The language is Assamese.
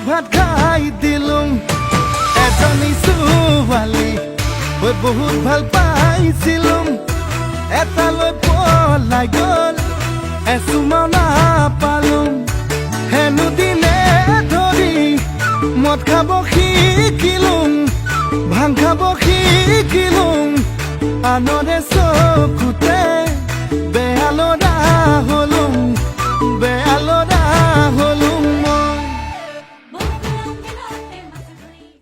ভাত খাই দিলুং এজনী ছোৱালী ঐ বহুত ভাল পাইছিলুং এটালৈ পলাই গ'ল এচুমাও নাপালুং হেনো দিনে ধৰি মদ খাব শিকিলুং ভাং খাব শিকিলুং আনৰে চকুতে